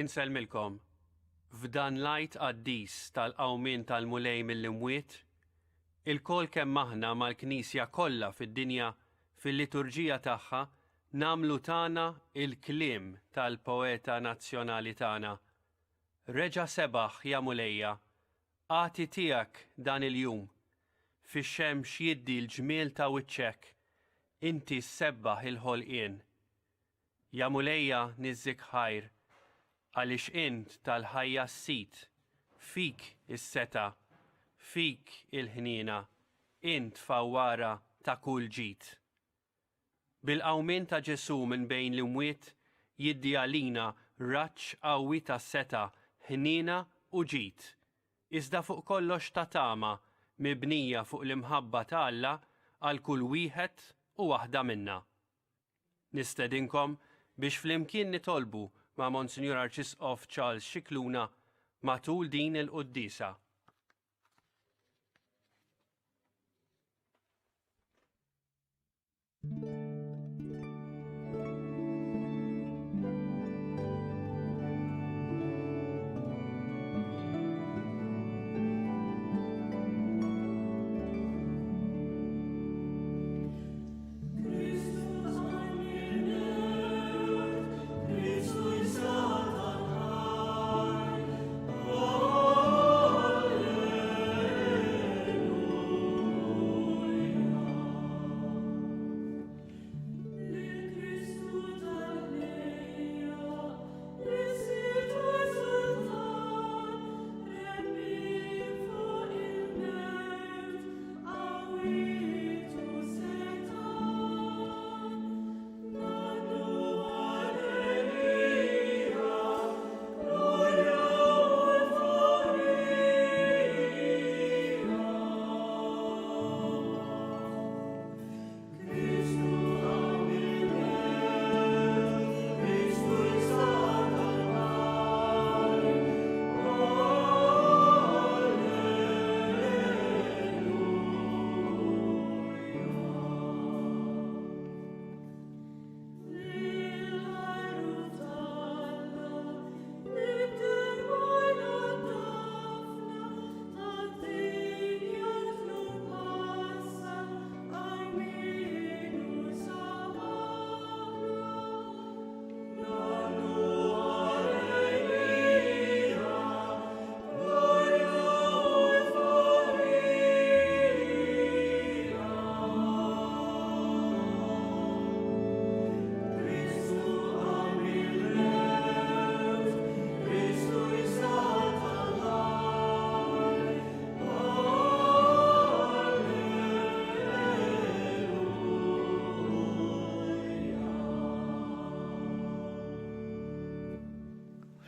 Insellmilkom, f'dan l-għid qaddis tal-qawmien tal-mulej mill-imwiet, il-kol kemm aħna mal-Knisja kollha fid-dinja fil-liturġija tagħha nagħmlu tagħna il-kliem tal-poeta nazzjonali tagħna. Reġa' sebaħ ja mulejja, għati tiegħek dan il-jum, fix-xemx jiddi l-ġmiel ta' wiċċek, inti ssebbaħ il-ħolqien. Ja mulejja niżżik ħajr, għaliex int tal-ħajja s-sit, fik is-seta, fik il-ħniena, int fawwara ta' kull ġid. Bil-qawmien ta' Ġesu minn bejn l-imwiet jiddi għalina raċċ qawwi ta' seta, ħniena u ġid. Iżda fuq kollox ta' tama mibnija fuq l-imħabba ta' Alla għal kull wieħed u waħda minna. Nistedinkom biex flimkien nitolbu ma' Monsignor Arċisqof Charles Xikluna matul din il-quddisa.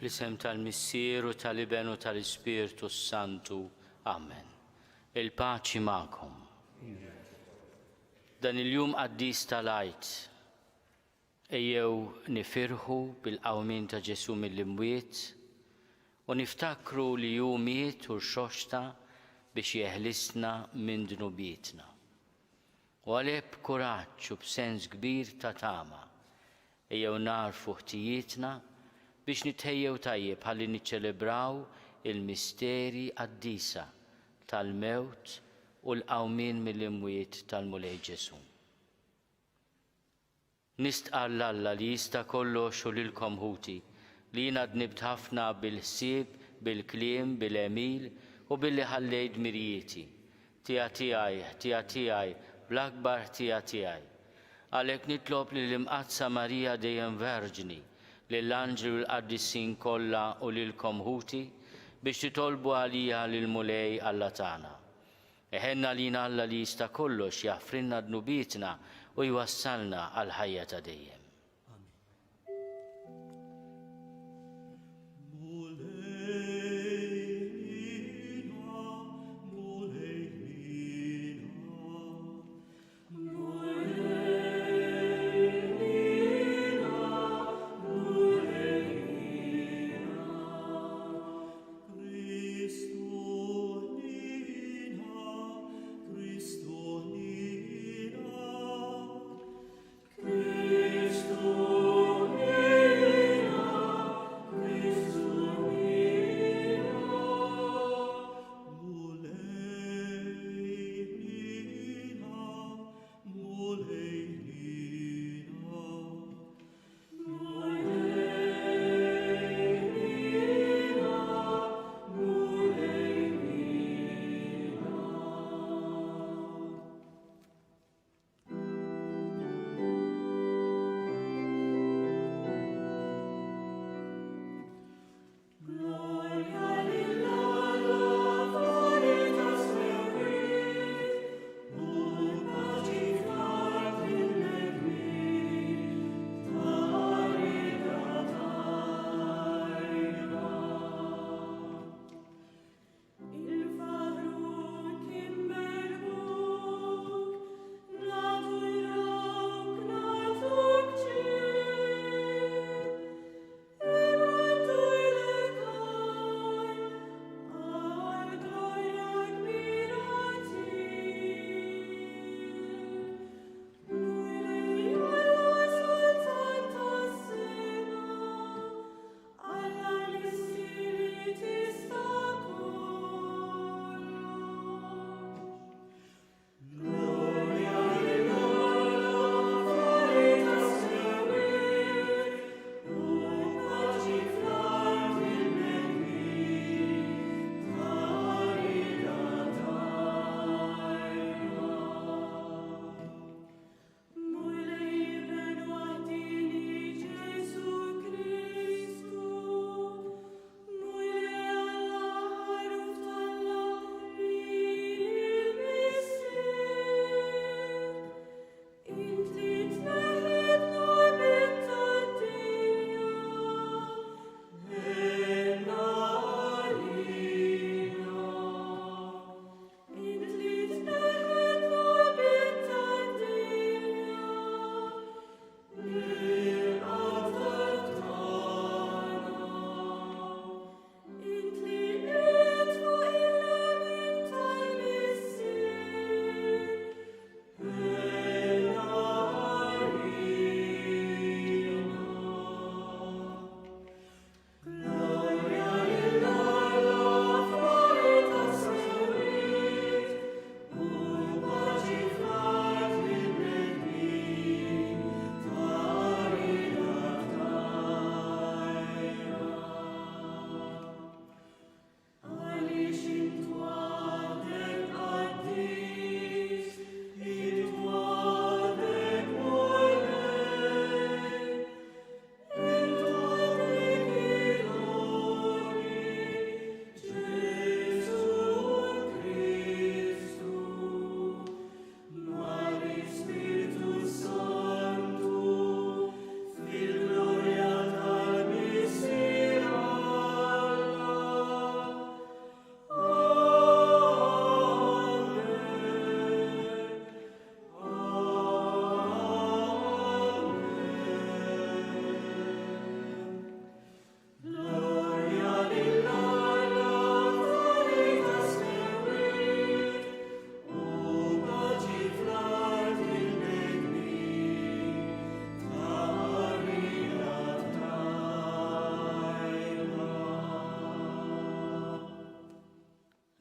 Fl-isem tal-Missier u tal-Iben u tal-Ispirtu Santu. Amen. Il-paċi magħkom. Dan il-jum qaddis tal-għid ejjew nifirħu bil-qawmien ta' Ġesu mill-imwiet u niftakru li hu miet u rxoxta biex jeħlisna minn dnubietna. U għalhekk b'kuraġġ u b'sens kbir ta' tama ejjew narfu ħtijietna biex nitħejjew tajjeb ħalli niċċelebraw il-misteri qaddisa tal-mewt u l-qawmien mill-imwiet tal-mulej Ġesu. Nistqal Alla li jista' kollox u lilkom ħuti li jiena dnibt ħafna bil-ħsieb, bil-kliem, bil-emil u billi ħallejt mirjieti. Tija tiegħi, bl-akbar tija tiegħi. Għalhekk nitlob lill-imqazza Marija dejjem Verġni, lill-anġli u l-qaddissin kollha u lilkom ħuti biex titolbu għalija lill-mulej Alla tagħna. Eħenna lina Alla li jista' kollox jaffrinna dnubietna u jwassalna għal ħajja ta' dejjem. Christ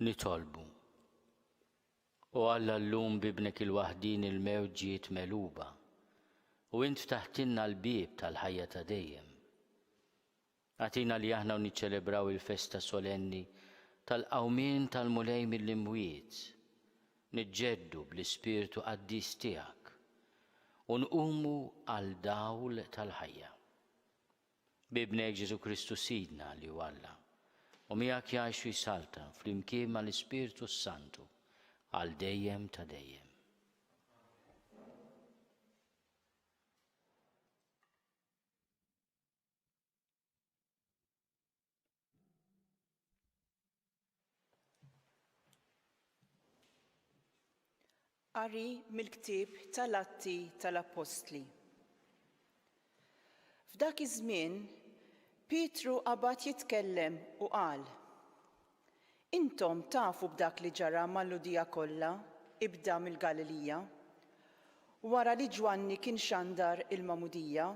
nitolbu. U Alla llum bibnek il-waħdin il-mewt ġiet meluba u int ftaħtilna l-bieb tal-ħajja ta' dejjem. Għatina li aħna niċċelebraw il-festa solenni tal-qawmien tal-mulej mill-imwiet, niġġeddu bl-Ispirtu Qaddis tiegħek u nqumu għal dawl tal-ħajja. Bibnek Ġesu Kristu Sidna li hu Alla u miegħek jgħix u jsalta flimkien mal-Ispirtu Santu għal dejjem ta' dejjem. Qari mill-ktieb tal-Atti tal-Apostli. F'dak iż-żmien Pietru qabad jitkellem u qal: Intom tafu b'dak li ġara mal-Ludija kollha, ibda mill-Galilija, wara li Ġwanni kien xandar il-Magħmudija.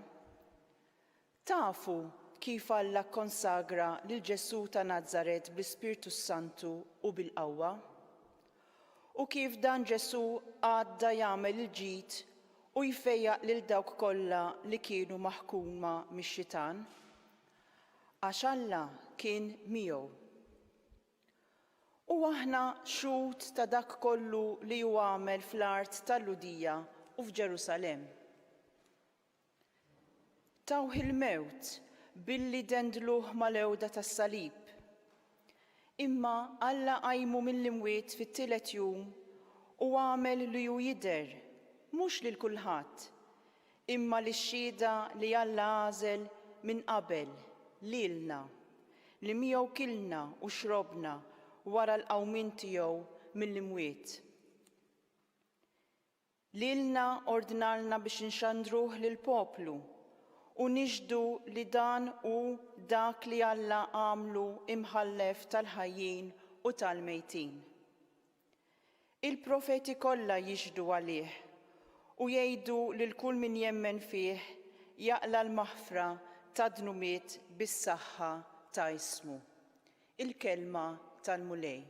Tafu kif Alla kkonsagra lil Ġesu ta' Nażaret bl-Ispirtu Santu u bil-qawwa, u kif dan Ġesu għadda jagħmel il-ġid u jfejjaq lil dawk kollha li kienu maħkuma mix-Xitan, għax Alla kien miegħu. U aħna xhud ta' dak kollu li hu għamel fl-art tal-Ludija u f'Ġerusalemm. Tawh il-mewt billi dendluh mal-ewda tas-salib. Imma Alla qajmu mill-imwiet fit-tielet jum u għamel li hu jidher mhux lil kulħadd, imma lix-xhieda li Alla għażel minn qabel lilna li miegħu kilna u xrobna wara l-qawmien tiegħu mill-imwiet. Lilna ordnalna biex inxandruh lill-poplu u niġdu li dan hu dak li Alla għamlu imħallef tal-ħajjin u tal-mejtin. Il-profeti kollha jiġdu għalih u jgħidu lil kull min jemmen fih jaqla l-maħfra ta' dnumiet bis-saħħa ta' ismu. Il-kelma tal-mulej.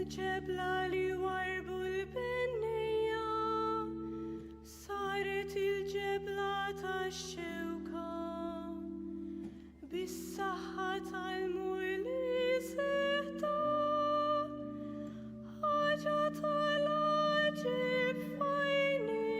il-ġebla li warbu l-bennija saret il-ġebla tax-xewka bis-saħħa tal-mur li seħta ħaġa tal-għaġib f'għajnejna.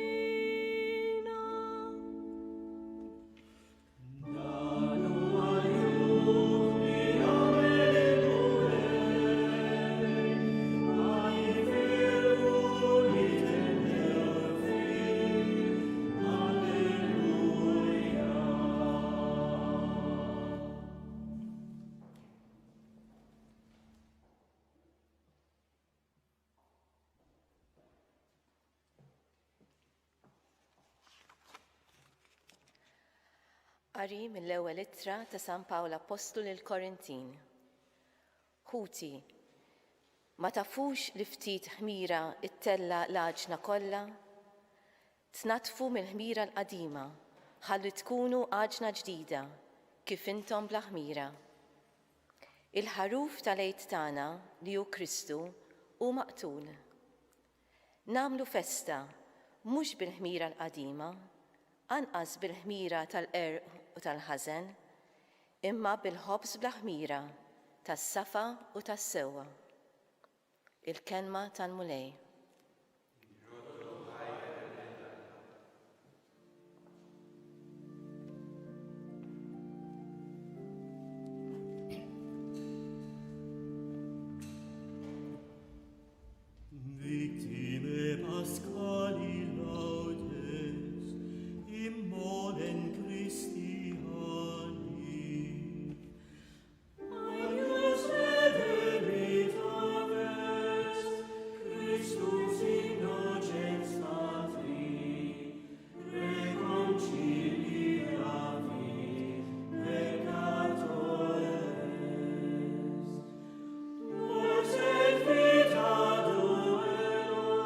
Qari mill-ewwel ittra ta' San Pawl Apostlu lill-Korintin. Ħuti, ma tafux li ftit ħmira ittella l-għaġna kollha? Tnatfu mill-ħmira l-qadima, ħalli tkunu għaġna ġdida, kif intom bla ħmira. Il-ħaruf tal-għid tagħna li hu Kristu hu maqtul. Nagħmlu festa mhux bil-ħmira l-qadima, anqas bil-ħmira tal-qerq u tal-ħażen, imma bil-ħobż bla ħmira tas-safa u tas-sewwa. Il-kelma tal-Mulej. Victime Pascali laudes, immolem Christiani. Agnus redemptor est, Christus innocens patri, reconciliavit peccatores. Nos et vita duello,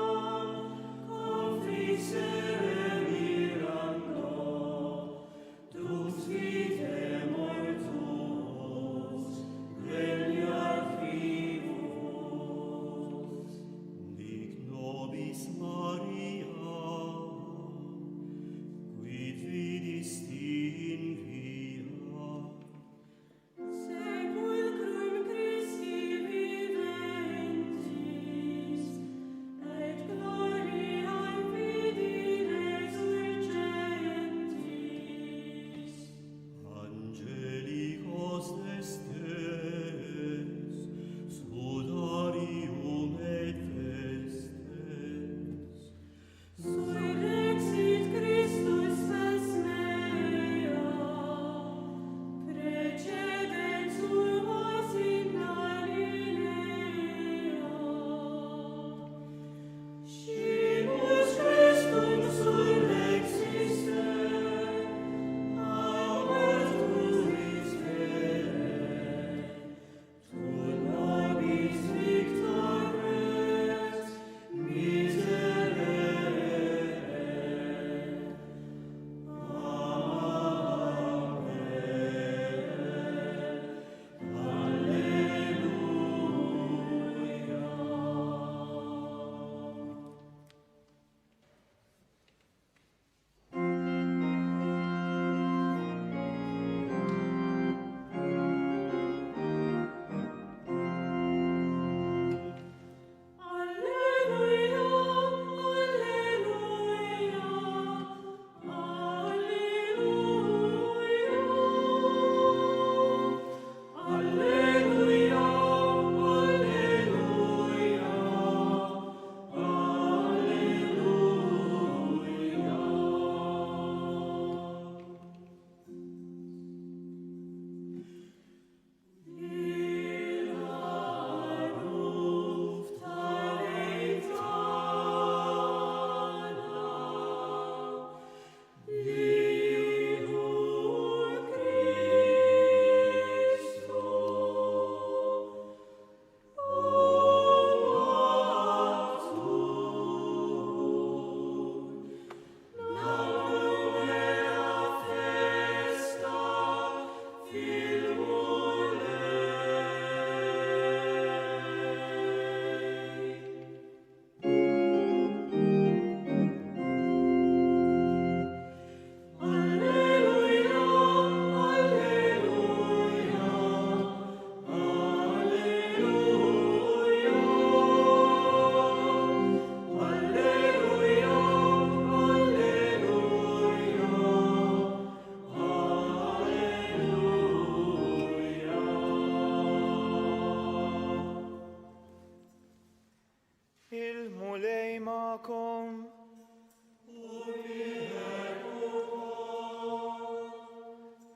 Il-mulej ma'kom.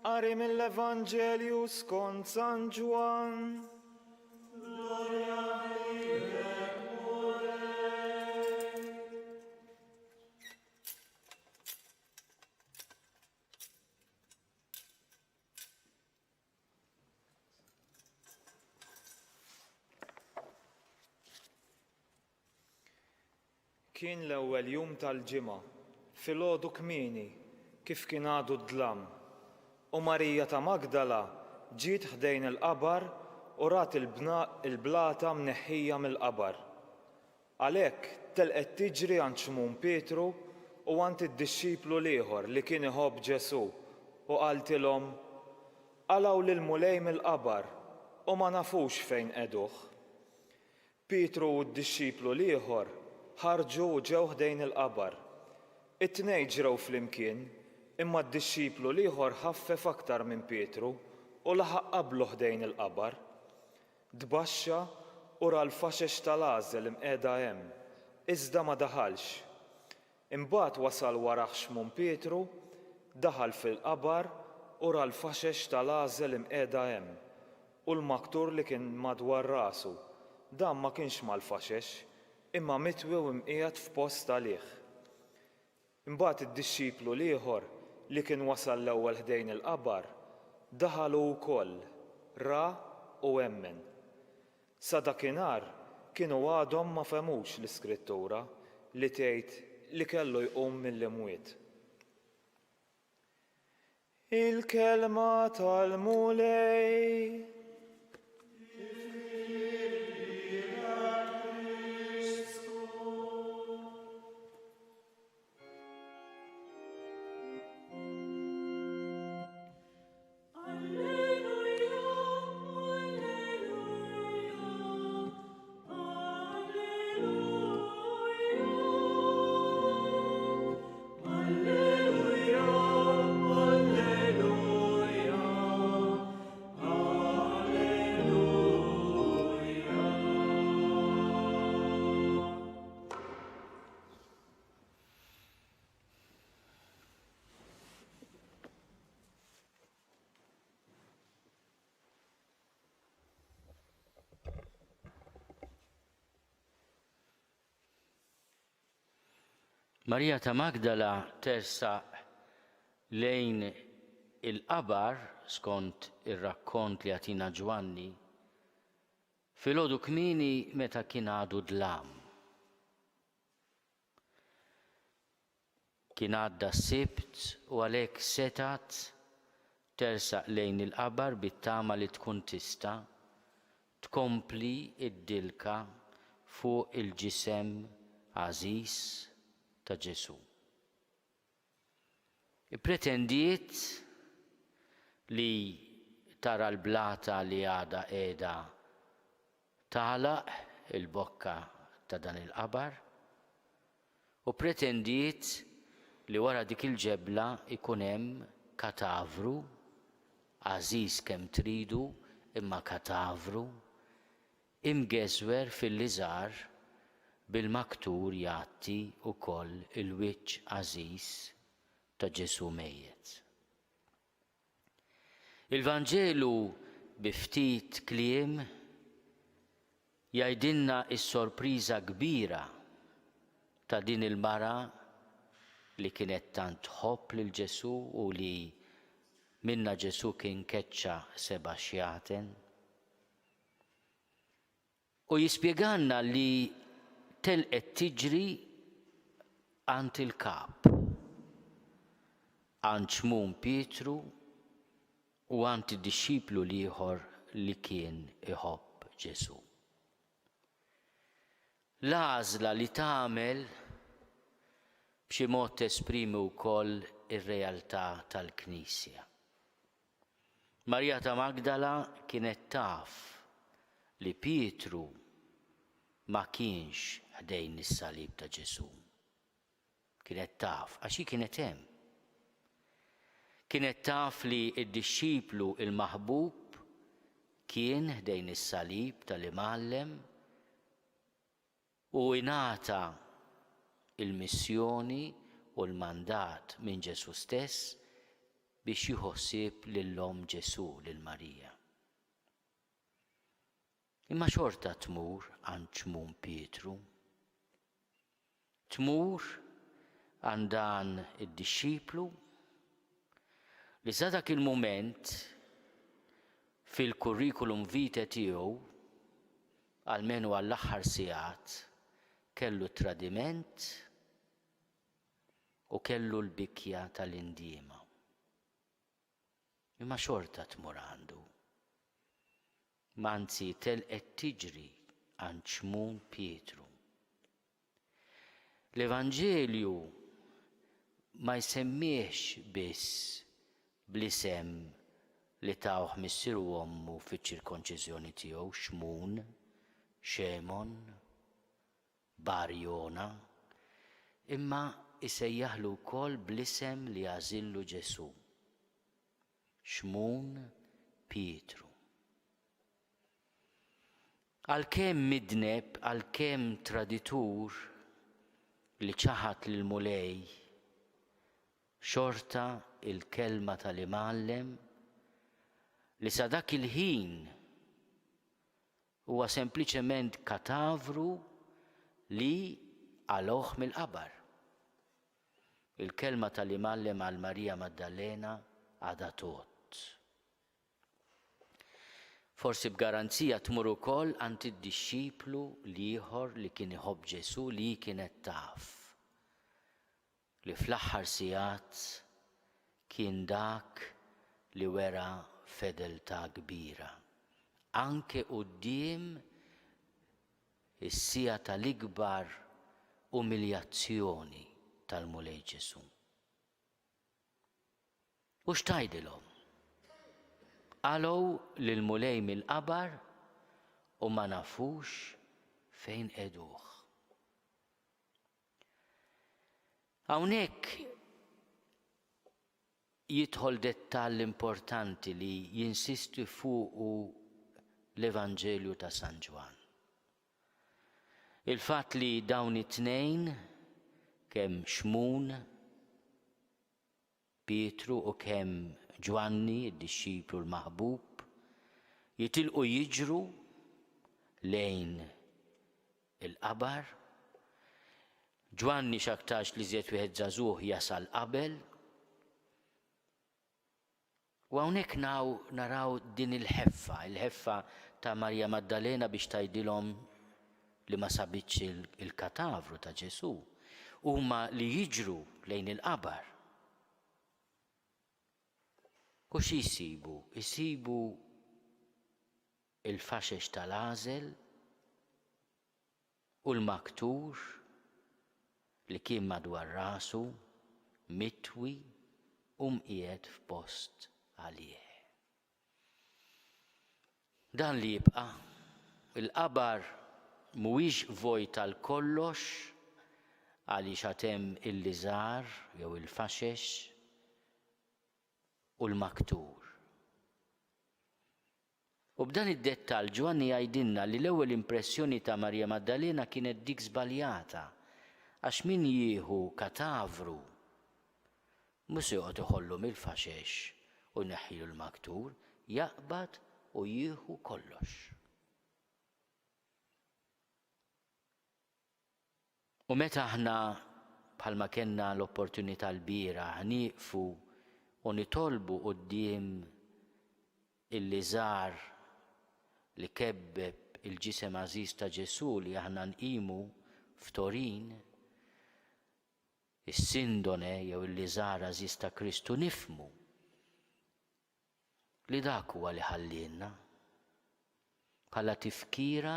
Qari mill-Evanġelju skont San Ġwan. Kien l-ewwel jum tal-ġimgħa, filgħodu kmieni, kif kien għadu d-dlam. U Marija ta' Magdala ġiet ħdejn il-qabar u rat il-blata mneħħija mill-qabar. Għalhekk telqet tiġri għand Xmun Pietru u għand id-dixxiplu ieħor li kien iħobb Ġesu u qaltilhom: Qalaw lill-mulej mill-qabar u ma nafux fejn qegħduh. Pietru u d-dixxiplu ieħor ħarġu u ġew ħdejn il-qabar. It-tnejn ġrew flimkien, imma d-dixxiplu ieħor ħaffef aktar minn Pietru u laħaq qablu ħdejn il-qabar. Tbaxxa u ra l-faxex tal-għażel imqiegħda hemm, iżda ma daħalx. Imbagħad wasal warah Xmun Pietru, daħal fil-qabar u ra l-faxex tal-għażel imqiegħda hemm u l-maktur li kien madwar rasu. Dan ma kienx mal-faxex, imma mitwi u mqiegħed f'post għalih. Imbagħad id-dixxiplu ieħor li kien wasal l-ewwel ħdejn il-qabar daħal hu wkoll, ra u emmen. Sa dakinhar kienu għadhom ma femux l-Iskrittura li tgħid li kellu jqum mill-imwiet. Il-kelma tal-mulej. Marija ta' Magdala tersaq lejn il-qabar skont ir-rakkont li għatina Ġwanni filgħodu kmieni meta kien għadu dlam. Kien għadda s-sibt u għalhekk setat tersaq lejn il-qabar bit-tama li tkun tista' tkompli id-dilka fuq il-ġisem għażiż ta' Ġesu. Ippretendiet li tara l-blata li għada qiegħda tagħlaq il-bokka ta' dan il-qabar u pretendiet li wara dik il-ġebla ikun hemm katavru għażiż kemm tridu imma katavru imgeżwer fil-liżar bil-maktur jagħti wkoll il-wiċċ għażiż ta' Ġesu mejjed. Il-Vanġelu bi ftit kliem jgħidilna s-sorpriża kbira ta' din il-mara li kienet tant tħobb lil Ġesu u li minna Ġesu kien keċċa 7 xjaten. U jispjegalna li telqet tiġri għand il-kap, għand Xmun Pietru u għand id-dixxiplu ieħor li kien iħobb Ġesu. L-għażla li tagħmel b'xi mod tesprimi wkoll ir-realtà tal-Knisja. Marija ta' Magdala kienet taf li Pietru ma kienx ħdejn is-salib ta' Ġesu. Kienet taf, għax kienet hemm. Kienet taf li d-dixxiplu il-maħbub kien ħdejn is-salib tal-imgħallem u ingħata il-missjoni u l-mandat minn Ġesu stess biex jieħu ħsieb lill-Omm Ġesu, lil Marija. Imma xorta tmur għand xmum Pietru. Tmur għand dan id-dixxiplu li sa dak il-mument fil-kurrikulum vitae tiegħu almenu għall-aħħar sigħat kellu tradiment u kellu l-bikja tal-indiema. Imma xorta tmur għandu. Manzi telqet tiġri għand xmum Pietru. L-Evanġelju ma jsemmiex biss bl-isem li tawh missieru u ommu fiċ-ċirkonċiżjoni tiegħu Xmun, Xemon, Barjona, imma isejjaħlu wkoll bl-isem li għażillu Ġesu. Xmun Pietru. Għalkemm midneb, għalkemm traditur li ċaħat lil mulej, xorta il-kelma tal-imgħallem li sa dak il-ħin huwa sempliċement katavru li għaloh mill-qabar. Il-kelma tal-imgħallem għal Marija Maddalena għadha tot. Forsi b'garanzija tmur ukoll għand id-dixxiplu ieħor li kien iħobb Ġesu li kienet taf li fl-aħħar sigħat kien dak li wera fedeltà kbira anke quddiem is-siegħa tal-ikbar umiljazzjoni tal-mulej Ġesu. U x'tgħidilhom? Għalgħu lill-mulej mill-qabar u ma nafux fejn qegħduh. Hawnhekk jidħol dettall importanti li jinsisti fuqu l-Evanġelju ta' San Ġwan. Il-fatt li dawn it-tnejn kemm Xmun, Pietru u kemm Ġwanni, id-dixxiplu l-maħbub, jitilqu jiġru lejn il-qabar. Ġwanni x'aktarx li żied wieħed żagħżugħ jasal qabel. U hawnhekk naraw din il-ħeffa ta' Marja Maddalena biex tgħidilhom li ma sabitx il-katavru ta' Ġesu. Huma li jiġru lejn il-qabar. U xi jsibu? Isibu il-faxex tal-għażel u l-maktur li kien madwar rasu, mitwi u mqiegħed f'post għalih. Dan li jibqa' il-qabar mhuwiex vojt għal kollox għaliex għad hemm il-liżar jew il-faxex u l-maktur. U b'dan id-dettall Ġwanni jgħidilna li l-ewwel impressjoni ta' Marja Maddalena kienet dik żbaljata għax min jieħu katavru mhux joqgħod iħollu mill-faxex u jneħħilu l-maktur, jaqbad u jieħu kollox. U meta aħna bħalma kellna l-opportunità l-bieraħ nieqfu u nitolbu quddiem il-liżar li kebbeb il-ġisem għażiż ta' Ġesu li aħna nqimu f'Torin, is-sindone jew il-liżar għażiż ta' Kristu, nifhmu li dak huwa li ħallilna bħala tifkira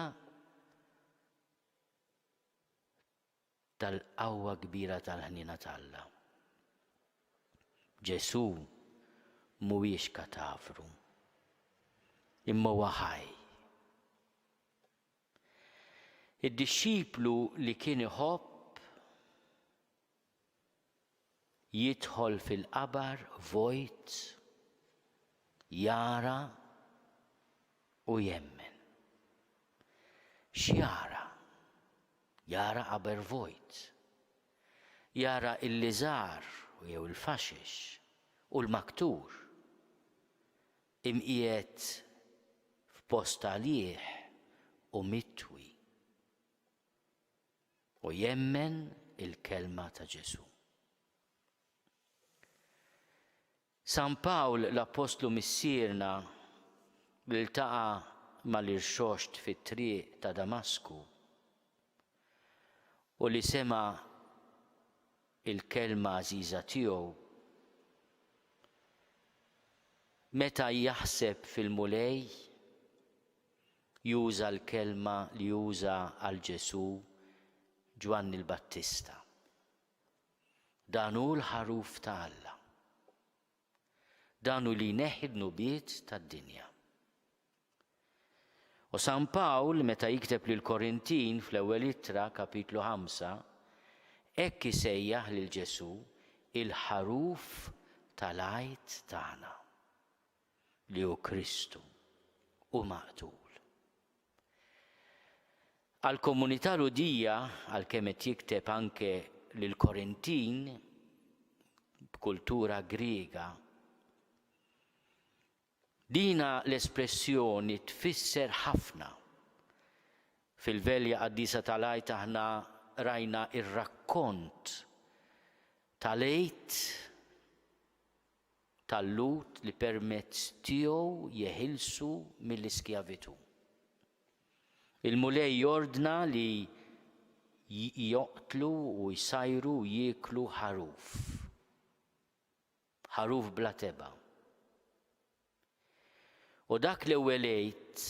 tal-qawwa kbira tal-ħnina tal-Alla. Ġesu mhuwiex katavru, imma huwa ħaj. Id-dixxiplu li kien iħobb jidħol fil-qabar vojt, jara u jemmen. X'jara? jara qaber vojt, jara il-liżar jew il-faxix u l-maktur imqiegħed f'post għalih u mitwi u jemmen il-kelma ta' Ġesu. San Pawl l-Apostlu missierna li ltaqa' mal-irxoxt fit-triq ta' Damasku u li sema il-kelma għażiża tiegħu meta jaħseb fil-mulej juża l-kelma li juża għal Ġesu Ġwanni l-Battista. Dan hu l-ħaruf ta' Alla. Dan hu li jneħħi d-nubiet tad-dinja. U San Pawl meta jikteb lil Korintin fl-ewwel ittra kapitlu 5 hekk isejjaħ lil Ġesu il-ħaruf tal-għajt tagħna li hu Kristu u maqtul. Għall-komunità Rudija għalkemm qed jikteb anke lil Korintin b'kultura Griega, dina l-espressjoni tfisser ħafna. Fil-velja qaddisa tal-għajt aħna rajna ir-rakkont tal-għejt tal-lut li permezz tiegħu jeħilsu mill-iskjavitu. Il-mulej jordna li joqtlu u jsajru u jieklu ħaruf. Ħaruf bla teba. U dak l-ewwel għejt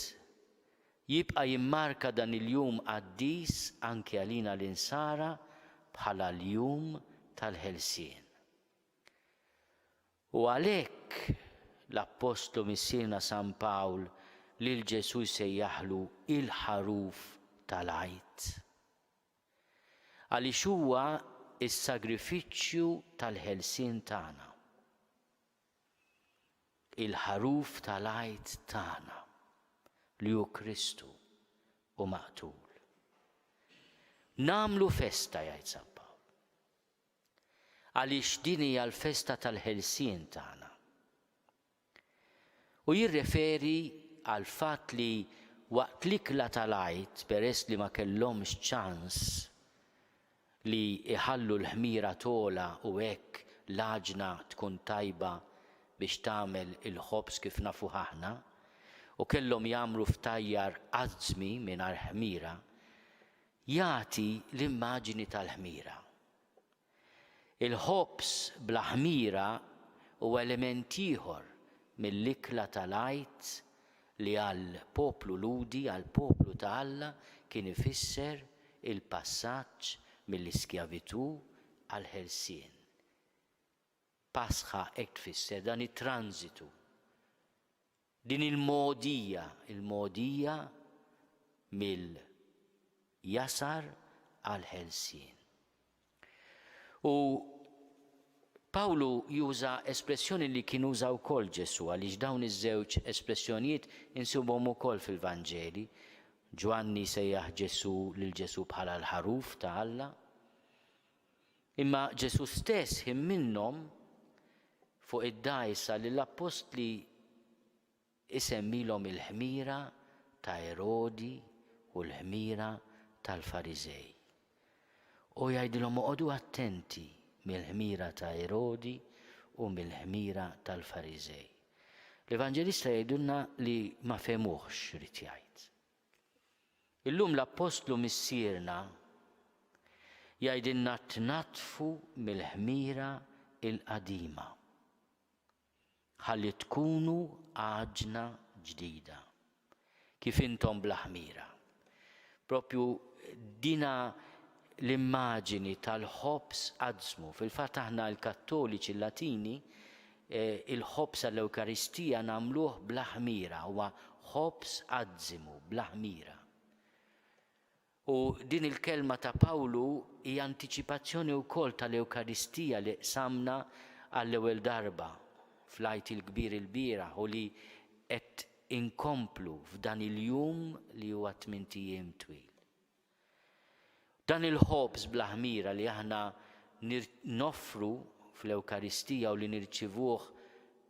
jibqa' jimmarka dan il-jum qaddis anke għalina l-insara bħala l-jum tal-ħelsien. U għalhekk l-Apostlu missierna San Pawl lil Ġesu jsejjaħlu il-ħaruf tal-għajt. Għaliex huwa s-sagrifiċċju tal-ħelsien tagħna. Il-ħaruf tal-għajt tagħna li hu Kristu u maqtul. Nagħmlu festa jgħid San Pawl. Għaliex din hija l-festa tal-ħelsien tagħna. U jirreferi għal fatt li waqt l-ikla tal-għajt peress li ma kellhomx ċans li iħallu l-ħmira tola u hekk l-għaġna tkun tajba biex tagħmel il-ħobż kif nafu aħna u kellhom jagħmlu ftajjar qażmi mingħajr ħmira, jagħti l-immaġini tal-ħmira. Il-ħobż bla ħmira huwa element ieħor mill-ikla tal-għajt li għal poplu ludi, għal poplu ta' Alla kien ifisser il-passaġġ mill-iskjavitu għal ħelsien. Pasħa hekk tfisser dan it-transitu. Din il-mogħdija mill-jasar għal ħelsien. U Pawlu juża espressjoni li kien uża wkoll Ġesu għaliex dawn iż-żewġ espressjonijiet insibuhom ukoll fil-Vanġeli. Ġwanni sejjaħ Ġesu lil Ġesu bħala l-ħaruf ta' Alla. Imma Ġesu stess ħin minnhom fuq id-dgħajsa lill-Apostli isemmilhom il-ħmira ta' Erodi u l-ħmira tal-Fariżej. U jgħidilhom oqgħodu attenti mill-ħmira ta' Erodi u mill-ħmira tal-Fariżej. L-Evanġelista jgħidulna li ma femuhx rid jgħid. Illum l-Apostlu missierna jgħidilna tnatfu mill-ħmira il-qadima ħalli tkunu għaġna ġdida kif intom bla ħmira. Propju dina l-immaġini tal-ħobż qażmu. Fil-fatt aħna l-Kattoliċi l-Latini il-ħobż għall-Ewkaristija nagħmluh bla ħmira, huwa ħobż qażmu bla ħmira. U din il-kelma ta' Pawlu hija antiċipazzjoni wkoll tal-Ewkaristija li qsamna għall-ewwel darba fl-għajt il-kbir il-bieraħ u li qed inkomplu f'dan il-jum li huwa 8 ijiem twil. Dan il-ħobs bl-ħmira li aħna noffru fl-Ewkaristija u li nirċivuh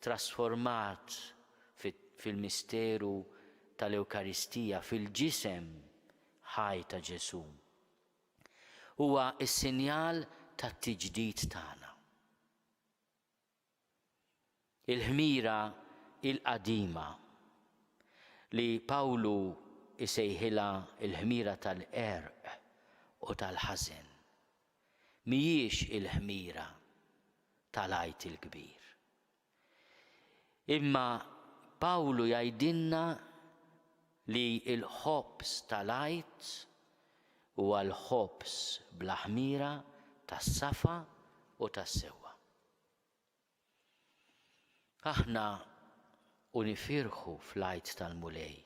trasformat fil-misteru tal-Ewkaristija, fil-ġisem ħaj ta' Ġesu, huwa s-sinjal tat-tiġdid tagħna. Il-ħmira il-qadima li Pawlu isejħilha il-ħmira tal-għerq u tal-ħażen mhijiex il-ħmira tal-għajt il-kbir. Imma Pawlu jgħidilna li l-ħobs tal-għajt huwa l-ħobs bl-ħmira tas-safa u tas-sewwa. Aħna nifirħu fl-għajt tal-mulej.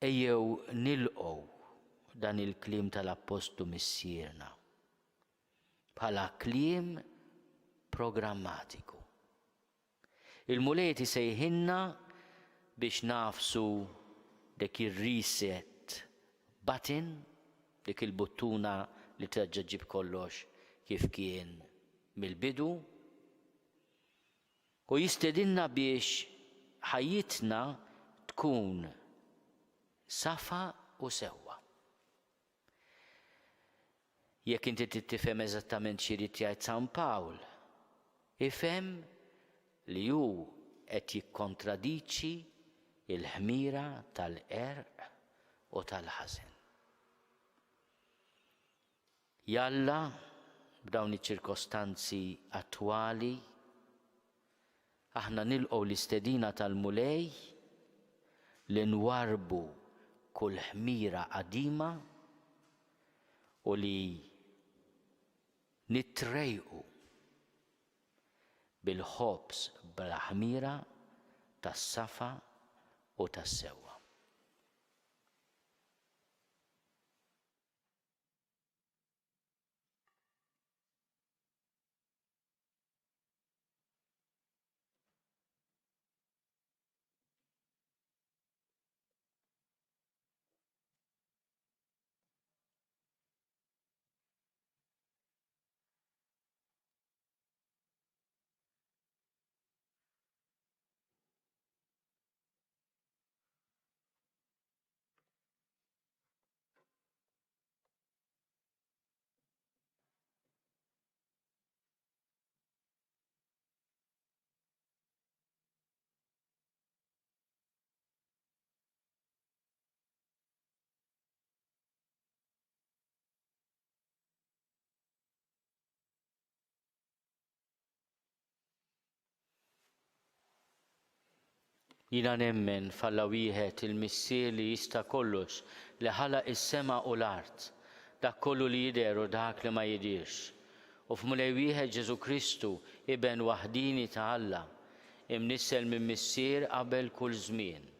Ejjew nilqgħu dan il-kliem tal-Apostlu missierna bħala kliem programmatiku. Il-mulej isejħilna biex nafsu dik ir-reset button, dik il-buttuna li terġa' kollox kif kien mill-bidu, u jistedinna biex ħajjitna tkun safa u sewwa. Jekk inti tifhem eżattament x'irid jgħid San Pawl, ifhem li hu qed jikkontradiċi il-ħmira tal-għerq u tal-ħażen. Jalla b'dawn iċ-ċirkostanzi attwali aħna nilqgħu l-istedina tal-mulej li nwarbu kull ħmira qadima u li nittrejqu bil-ħobs bl-ħmira tas-safa u tas-sewwa. Jina nemmen falla wieħed il-missier li jista' kollox li ħalaq is-sema u l-art, dak kollu li jidher u dak li ma jidirx. U f'mulej wieħed Ġesu Kristu iben waħdini ta' Alla, imnissel minn missier qabel kull żmien.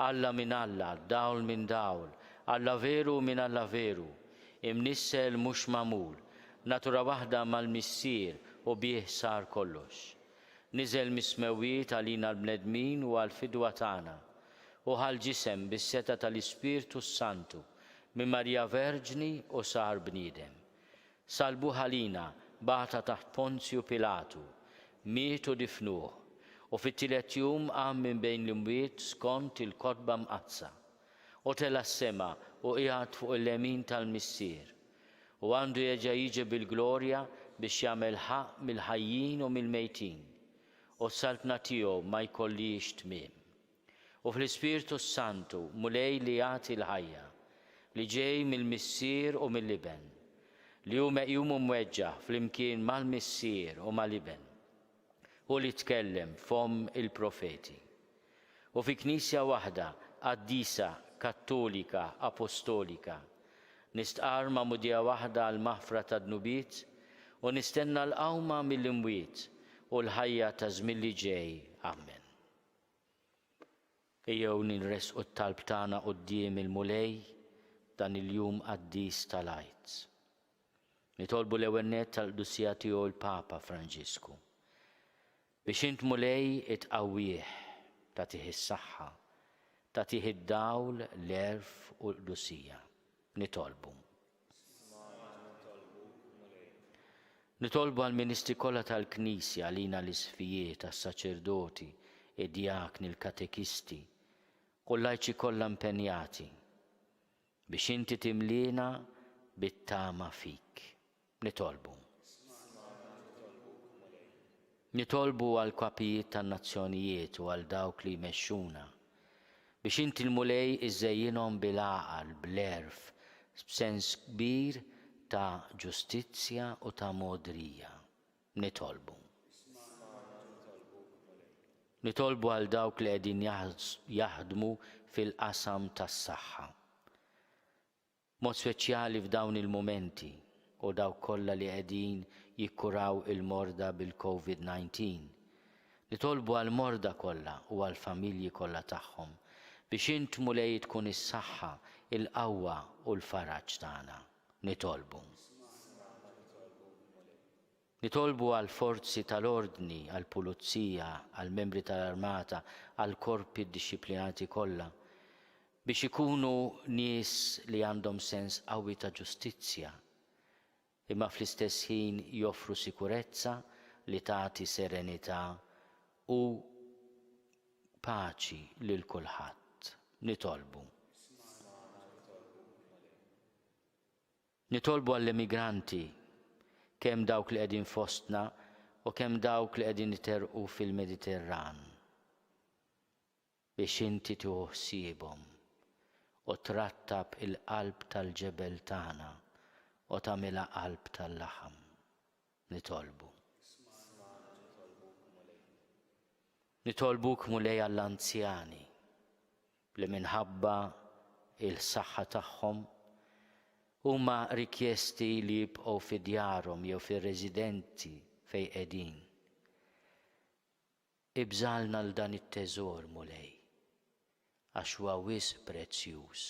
Alla minn Alla, dawl minn dawl, Alla veru minn Alla veru, imnissel mhux magħmul, natura waħda mal-missier u bih sar kollox. Niżel mismewiet għalina l-bnedmin u għal-fidwa tagħna u ħal-ġisem bis-seta tal-Ispirtu Santu minn Marija Verġni u sar bniedem. Salbu ħalina bata taħt Ponzju Pilatu, mietu difnuh u fit-tielet jum qam minn bejn l-imwiet skont il-kotba mqazza u tela s-sema u qiegħed fuq il-lemin tal-missier u għandu jerġa' jiġi bil-glorja biex jagħmel ħaq mill-ħajjin u mill-mejtin u s-salbna tiegħu ma jkollix tmiem. U fl-Ispirtu Santu mulej li jagħti l-ħajja li ġej mill-missier u mill-liben li hu meqjum u mweġġaħ flimkien mal-missier u mal-liben u li tkellem f'hom il-profeti. U fi Knisja waħda qaddisa kattolika apostolika nistqar ma' mudija waħda għal maħfra tad-nubiet u nistenna l-qawma mill-imwiet u l-ħajja ta' żmien li ġej. Amen. Ejjew nirresqu t-talb tagħna quddiem il-mulej dan il-jum qaddis tal-għajt. Nitolbu l-ewwel nett tal-qdussija tiegħu l-Papa Franġisku biex int mulej itqawwih tagħtih is-saħħa, tagħtih id-dawl, l-erf u l-qdussija. nitolbu. Nitolbu għal-ministri kollha tal-Knisja għalina l-isfijiet, tas-saċerdoti, id-diakni, l-katekisti, u l-lajċi kollha impenjati biex inti timlina bit-tama fik. Nitolbu. Nitolbu għal-kapijiet tan-nazzjonijiet u għal dawk li jmexxuna biex inti l-mulej iżejjinhom bil-għaqal, bl-erf, b'sens kbir ta' ġustizzja u ta' modrija. Nitolbu. Nitolbu għal dawk li qegħdin jaħdmu fil-qasam tas-saħħa. Mod speċjali f'dawn il-momenti u dawk kollha li qegħdin jikkuraw il-morda bil-COVID-19. Nitolbu għal morda kollha u għal familji kollha tagħhom biex int mulej tkun is-saħħa, il-qawwa u l-faraġġ tagħna. Nitolbu. Nitolbu għal forzi tal-ordni, għal pulizija, għal membri tal-armata, għal korpi disciplinati kollha biex ikunu nies li għandhom sens qawwi ta' ġustizzja, imma fl-istess ħin joffru sikurezza li tagħti serenità u paċi lil kulħadd. Nitolbu. Nitolbu għall-immigranti, kemm dawk li qegħdin fostna u kemm dawk li qegħdin iterqu fil-Mediterran, biex inti tieħu ħsiebhom u trattab il-qalb tal-ġebel tagħna u tagħmilha qalb tal-laħam. Nitolbu. Nitolbuk mulej għall-anzjani li minħabba il-saħħa tagħhom huma rikjesti li jibqgħu fi djarhom jew fir-residenti fejn qegħdin. Ibżalna l dan it-teżor mulej għax huwa wisq prezzjuż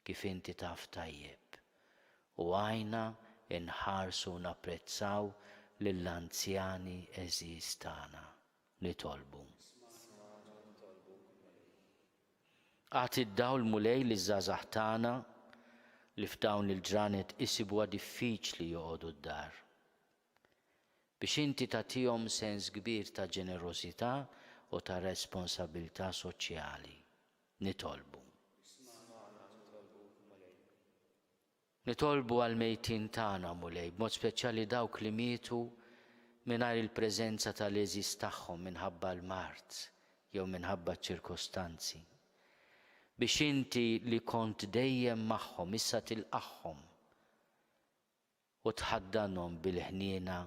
kif inti taf tajjeb u għajna inħarsu napprezzaw lill-anzjani eżiż tagħna. Nitolbu. Għati d-dawl mulej li żgħażagħ tagħna li f'dawn il-ġranet isibuha diffiċli joqogħdu d-dar. Biex inti tagħtihom sens kbir ta' ġenerożità u ta' responsabilità soċjali. Nitolbu. Nitolbu għal-mejtin tagħna mulej, b'mod speċjali dawk li mietu mingħajr il-preżenza tal-eżis tagħhom minħabba l-mart jew minħabba ċirkostanzi. Biex inti li kont dejjem magħhom issa tilqahom u tħaddanhom bil-ħniena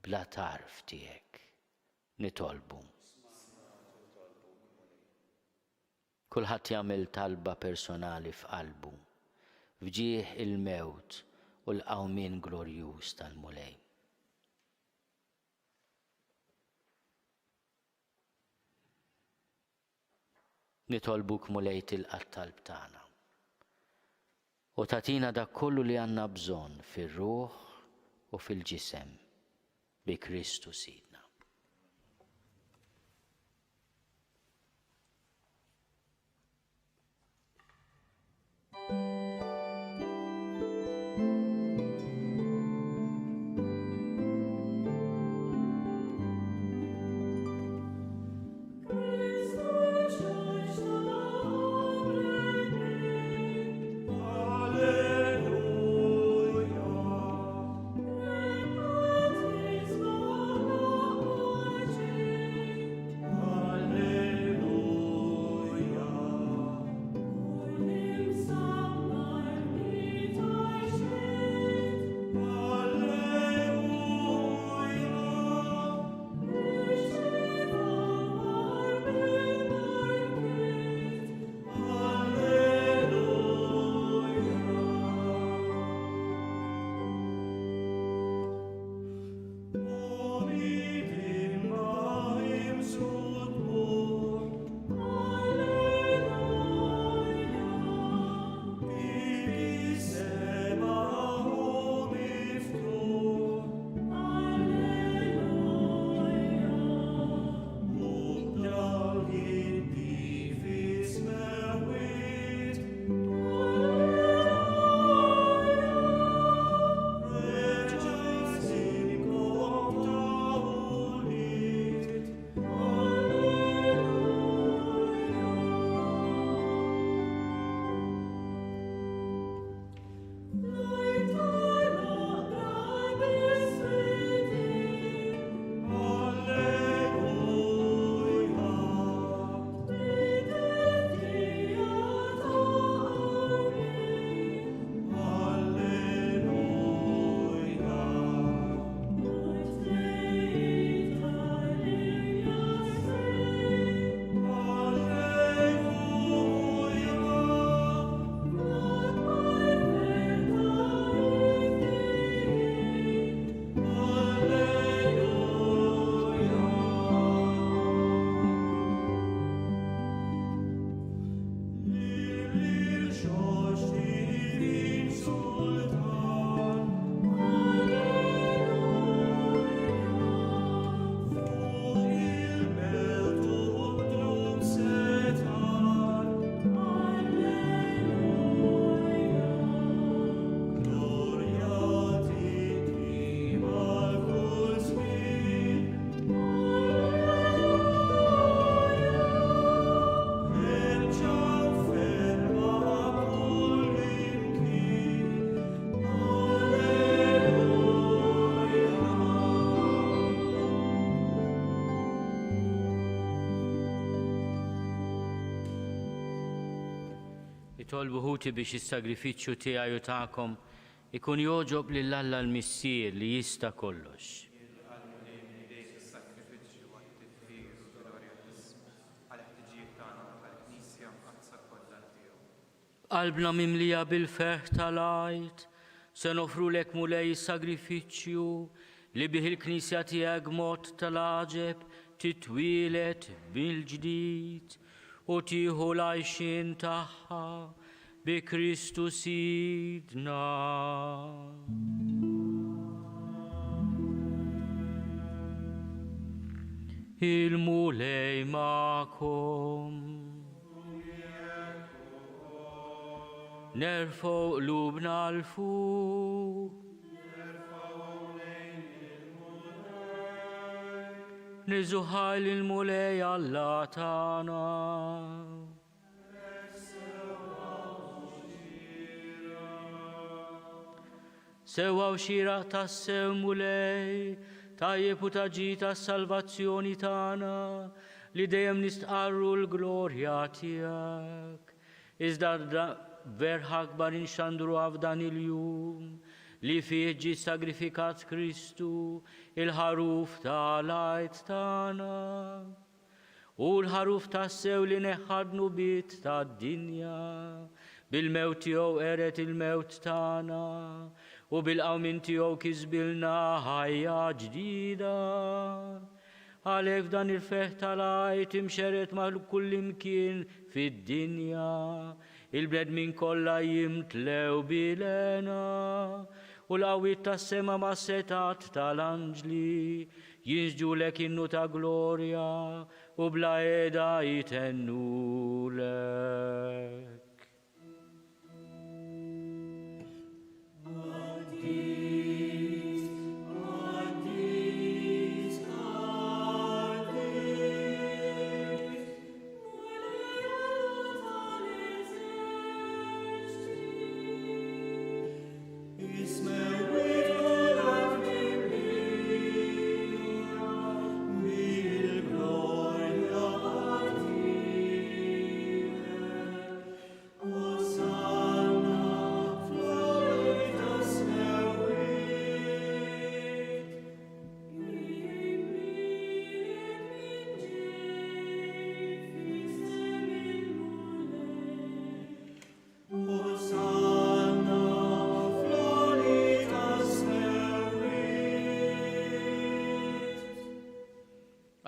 bla tarf tiegħek. Nitolbu. Kulħadd jagħmel talba personali f'qalbu, fġieħ il-mewt u l-qawmien glorjuż tal-mulej. Nitolbuk mulej tilqa' talb tagħna u tagħtina dak kollu li għandna bżonn fir-ruħ u fil-ġisem bi Kristu Sidna. Alleluia. Nitolbu ħuti biex is-sagrifiċċju tiegħi u tagħkom ikun joġob lil Alla l-Missier li jista' kollox. Qalbna mimlija bil-ferħ tal-għajt, se nofrulek mulej is-sagrifiċċju li bih il-Knisja tiegħek mod tal-għaġeb titwilet bil-ġdid u tieħu l-għajxien tagħha bi Kristu Sidna. Il-mulej ma'kom. Nerfgħu qlubna l-fuq. Niżuħaj il-mulej Alla tagħna. Sewwa xira tas-sew mulej, tajjeb u taġi tas-salvazzjoni tagħna li dejjem nistqarru l-glorja tiegħek. Iżda verħ akbar inxandru f'dan il-jum li fih ġie sagrifikat Kristu il-ħaruf tal-għajt tagħna u l-ħaruf tas-sew li neħħadnu bit tad-dinja bil-mewt tiegħu eret il-mewt tagħna u bil-qawmin tiegħu kisbilna ħajja ġdida. Għalhekk f'dan il-ferħ tal-għajt imxeret ma' kull imkien fid-dinja il-bnedmin kollha jimtlew bilena u l-qawwiet tas-sema ma' setat tal-anġli jinżġulek innu ta' glorja u bla qiegħda jitennulek.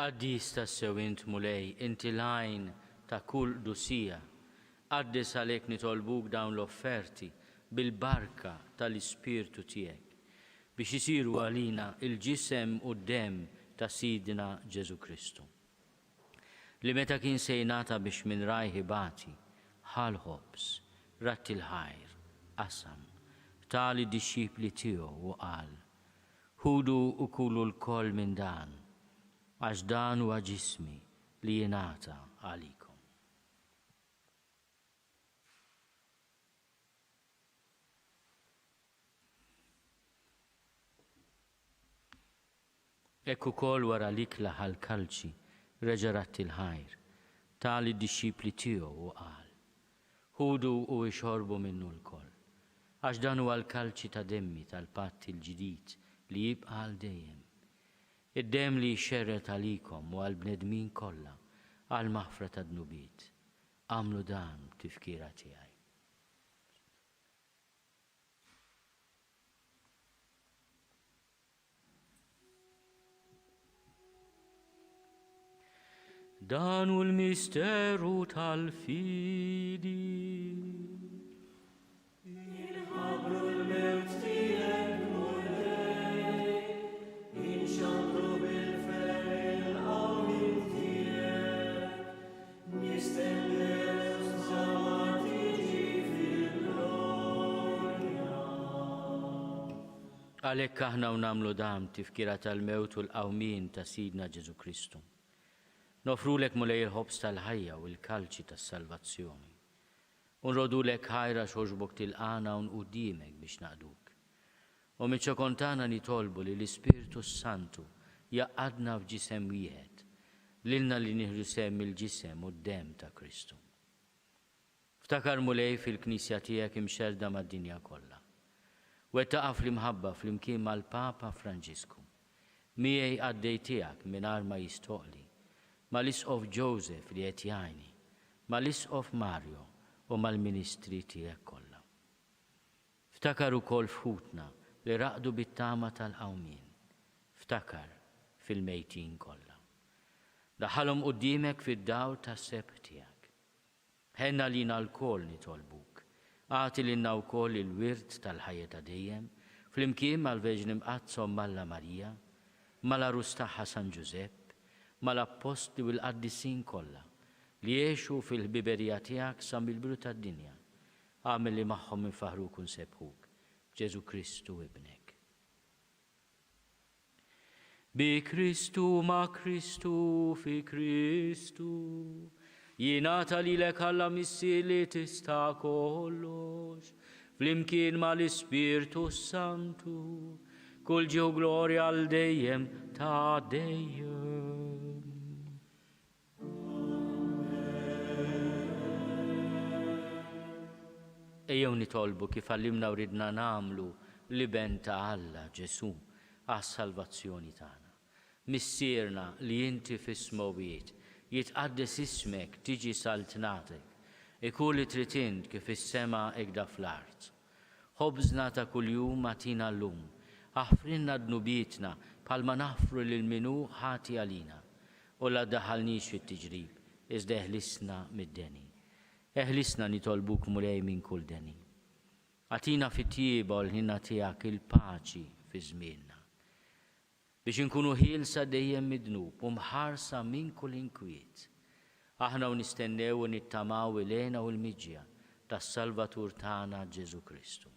Għaddis tas-sew int mulej, inti l-għajn ta' kull dusija. Għaddis għalhekk nitolbuk dawn l-offerti bil-barka tal-Ispirtu tiegħek biex isiru għalina il-ġisem u d-dem ta' Sidna Ġesu Kristu. Li meta kien se jingħata biex minn rajħi bati, ħal ħobs, ratti l-ħajr, qasam, tali disċipli tiegħu u qal, ħudu u kulu l-koll minn dan, għax dan huwa ġismi li jingħata għalikom. Ekk ukoll wara l-ikla ħall-kalċi reġa' ratti l-ħajr, tali d-disċipli tiegħu u qal, ħudu u ixorbu minnu l-koll, għax dan huwa l-kalċi ta' demmi tal-patt il-ġdid li jibqa' għal dejjem. Id-dem li xerret għalikom u għal-bnedmin kollha għal-maħfra ta' dnubiet. Għamlu dan tifkira tiegħi. Dan hu l-misteru tal-fidi. Inħabru l-mewt tiegħek mulej, inxandru bil-ferħ il-qawmin tiegħek, nistennew sa tiġi fil-glorja. Għalhekk aħna nagħmlu dan tifkira tal-mewt u l-qawmin ta' Sidna Ġesu Kristu. Nofrulek mulej il-ħobs tal-ħajja u l-kalċi tas-salvazzjoni. Unrodulek ħajra xoġbok tilqana un qudiemek biex naqduk. U miċċokontana nitolbu li l-Ispiritu Santu jaqadna f'ġisem wieħed, lilna li nieħdu sehem il-ġisem u d-dem ta' Kristu. Ftakar mulej fil-Knisja tiegħek imxerda mad-dinja kollha. Wettaqa fl-imħabba fl-imkien mal-Papa Franġisku. Miegħi għaddej tiegħek mingħajr ma jistoqli, mal-Isqof Joseph li qed jgħinni, mal-Isqof Mario u mal-Ministri tiegħek kollha. Ftakar ukoll fħutna li raqdu bit-tama tal-qawmien. Ftakar fil-mejtin kollha. Daħħalhom quddiemek fid-dawl tas-seb tiegħek. Ħenna lina l-kol nitolbuk. Għati lilna wkoll il-wirt tal-ħajja ta' dejjem, flimkien mal-Verġni Mqazzom Malla Marija, mal-Arus tagħha San Giuseppe, mal-Apostli u l-Qaddisin kollha li jgħixu fil-ħbiberija tiegħek sa mill-bidu tad-dinja. Għamel li magħhom infaħruk u nsebħuk, Ġesu Kristu ibnek. Bi Kristu ma' Kristu fi Kristu, jingħata lilek Alla missier li tista' kollox, flimkien mal-Ispirtu Santu, kull ġew glorja għal dejjem ta' dejjem. Ejjew nitolbu kif għallimna u ridna nagħmlu li ben ta' Alla Ġesu għas-salvazzjoni tagħna. Missierna li inti fis-smowiet jitqaddes ismek tiġi saltnatek, ikun li trid int kif is-sema ekda fl-art. Ħobżna ta' kuljum atina llum, aħfrinna dnubietna bħalma naħfru lil minu ħati għalina, u la ddaħħalniex fit-tiġrib, iżda eħlisna mid-deni. Eħlisna nitolbuk mulej minn kull deni. Atina fit-tjieba u l-ħinna tiegħek il-paċi fi żmienna, biex inkunu ħielsa dejjem mid-dnub u mħarsa minn kull inkwiet. Aħna u nistennew u nittamaw il-għena u l-miġja tas-Salvatur tagħna Ġesu Kristu.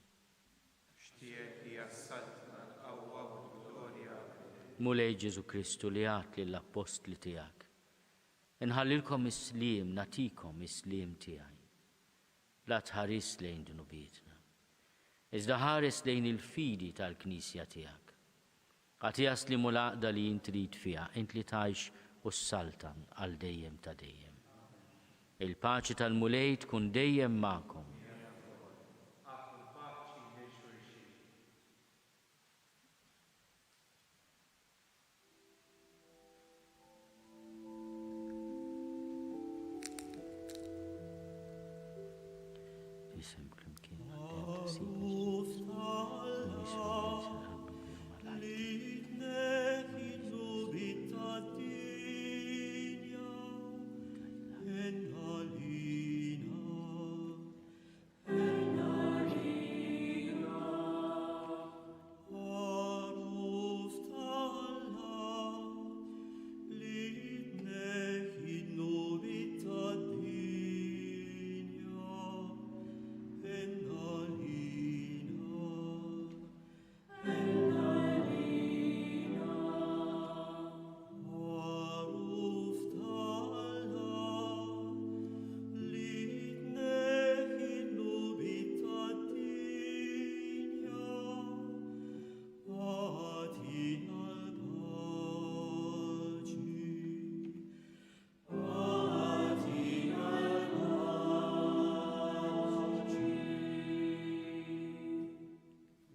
Mulej Ġesu Kristu li għat lill-Apostli tiegħek. Inħallilkom is-sliem, natikom is-sliem tiegħi. La tħares lejn dnubietna, iżda ħares lejn il-fidi tal-Knisja tiegħek. Għati jaslimu l-għaqda li int trid fiha, int li tgħix u s-saltan għal dejjem ta' dejjem. Il-paċi tal-mulej tkun dejjem magħkom.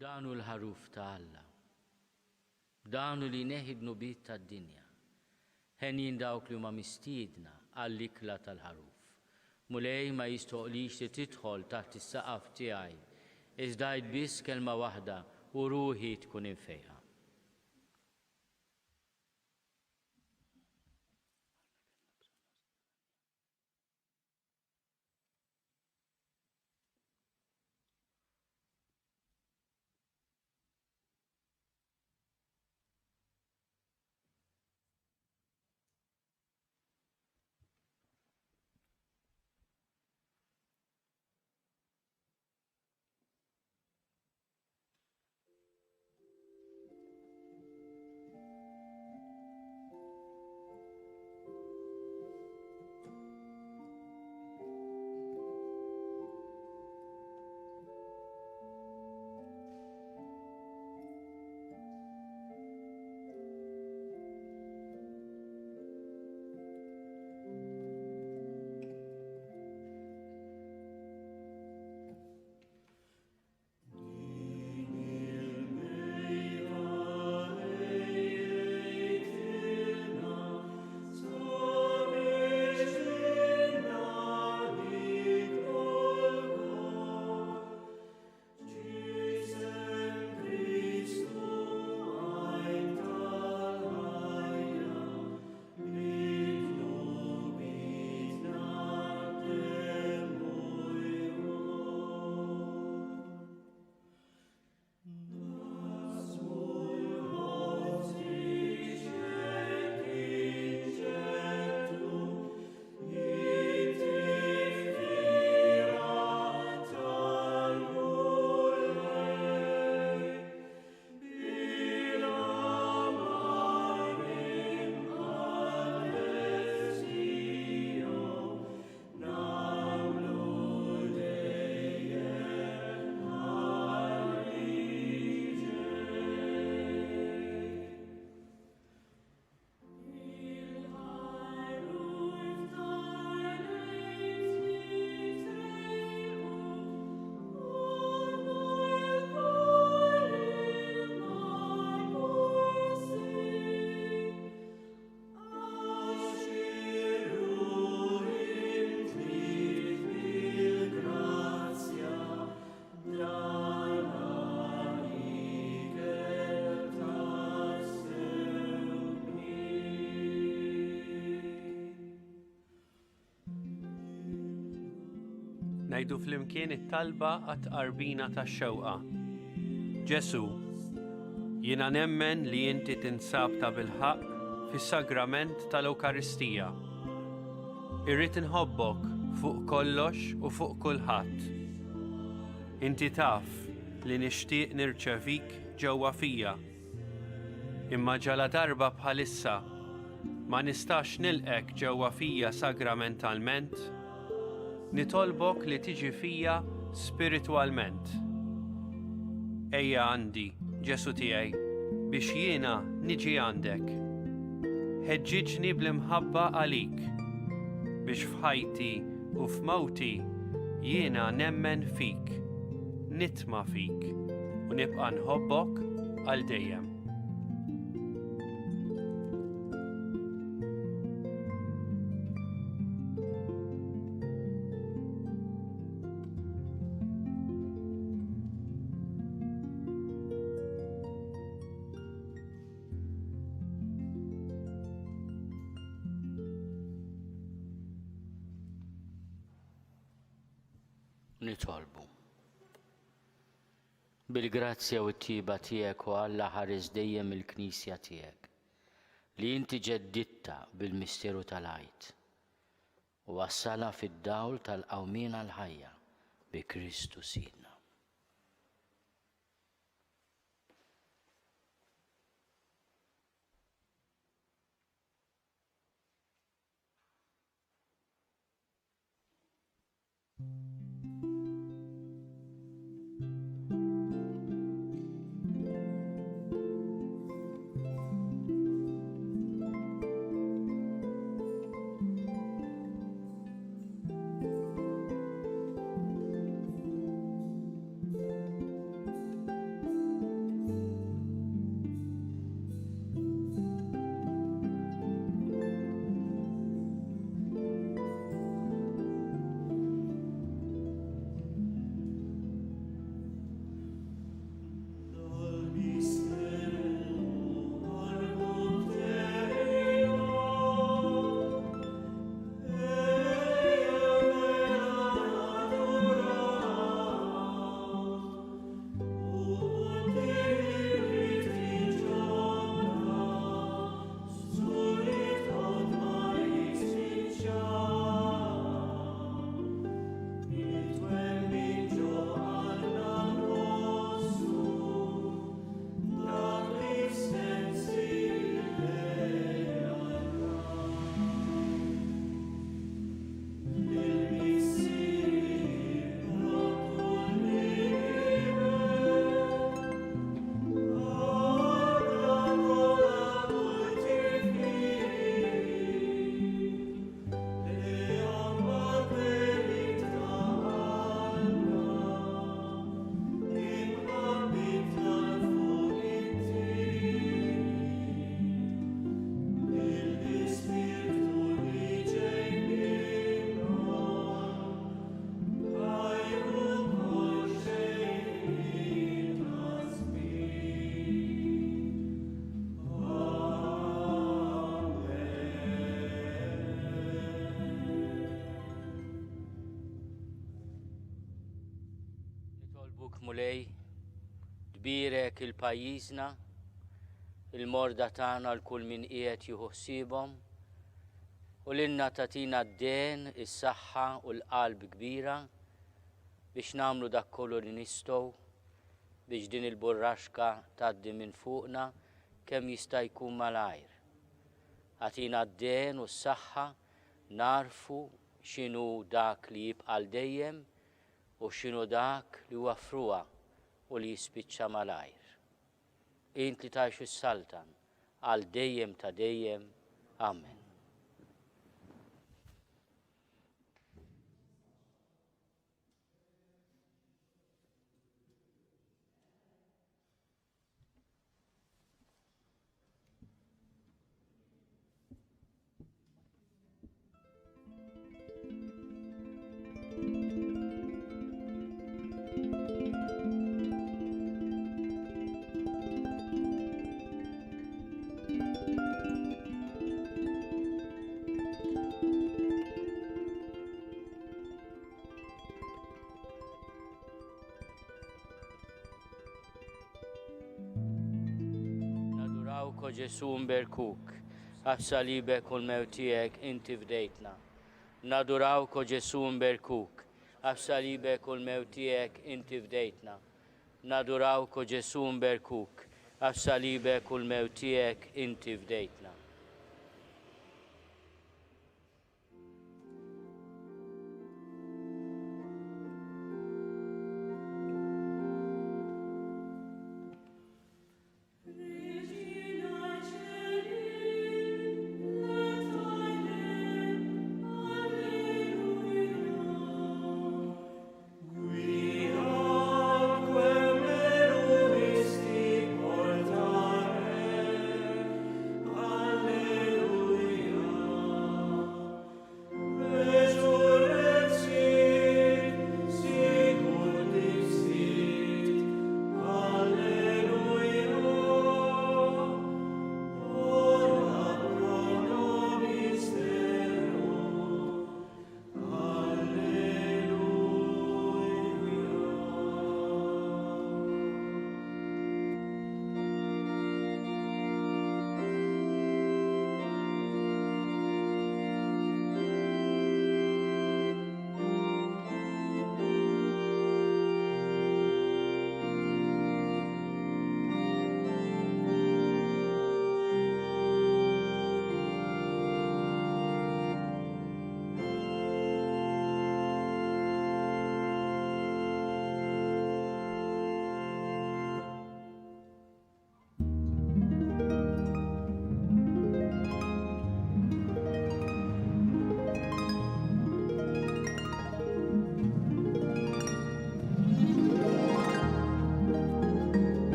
Danu l-ħaruf ta' Alla, danu li neħidnu bit ta' dinja, ħenin dawk li huma mistiedna għall-ikla tal-ħaruf. Mulej ma jistoqlix li tidħol taħt is-saqaf tiegħi, iżda biss kelma waħda u ruħi tkun infejħa. ngħidu flimkien it-talba għat-qarbina tax-xewqa. Ġesu, jiena nemmen li inti tinsab ta' bilħaq fis-sagrament tal-Ewkaristija. Irrid inħobbok fuq kollox u fuq kulħadd. Inti taf li nixtieq nirċevik ġewwa fija. Imma ġala darba bħalissa ma nistax nilqek ġewwa fija sagramentalment, nitolbok li tiġi fija spiritwalment. Ejja għandi, Ġesu tiegħi, biex jiena niġi għandek. Ħeġġiġni bl-imħabba għalik, biex f'ħajti u f'mawti jiena nemmen fik, nitma' fik u nibqa' nħobbok għal dejjem. Nitolbu. Bil-grazzja u t-tiba tiegħek u Alla ħares dejjem il-Knisja tiegħek li inti ġedditta bil-misteru tal-għajt u wassala fid-dawl tal-qawmina l-ħajja bi Kristu Sidna. Mulej, dbirek il-pajjiżna, il-morda tagħna l-kull min qiegħed jieħu ħsiebhom u lilna tatina d-den, is-saħħa u l-qalb kbira biex nagħmlu dak kollu li nistgħu biex din il-burraxka tgħaddi minn fuqna kemm jista' jkun malajr. Atina d-den u s-saħħa narfu x'inhu dak li jibqa' dejjem u x'inhu dak li huwa fruwa u li jispiċċa malajr. Int li tgħix is-saltan għal dejjem ta' dejjem. Amen. ko Ġesu mberkuk, għas-salibek u l-mewt tiegħek inti fdejtna. Nadurawk ko Ġesu mberkuk, għas-salibek u l-mewt tiegħek inti fdejtna. Nadurawk ko Ġesu mberkuk, għas-salibek u l-mewt tiegħek inti fdejtna.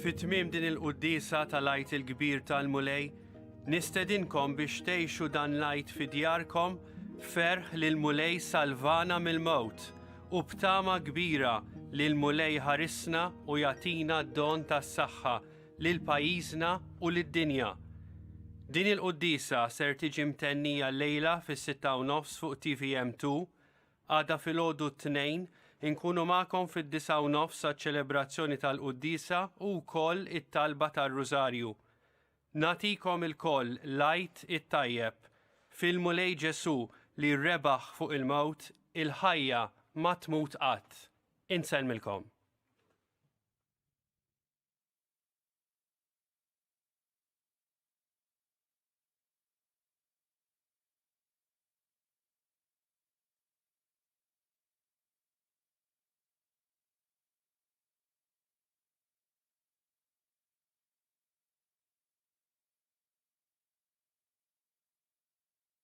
Fit-tmiem din il-quddisa tal-għajt il-kbir tal-mulej, nistedinkom biex tgħixu dan l-għajt fi djarkom ferħ li l-mulej salvana mill-mewt u b'tama kbira li l-mulej ħarisna u jagħtina d-don tas-saħħa lil pajjiżna u lid-dinja. Din il-quddisa ser tiġi mtennija llejla fis-6:30 fuq TVM2, għada filgħodu t-tnejn inkunu magħkom fid-9:30 għaċ-ċelebrazzjoni tal-quddisa u wkoll it-talba tar-Rużarju. Nagħtikom il-koll l-għajt it-tajjeb fil-mulej Ġesu li rebaħ fuq il-mewt il-ħajja ma tmut qatt. Insellmilkom.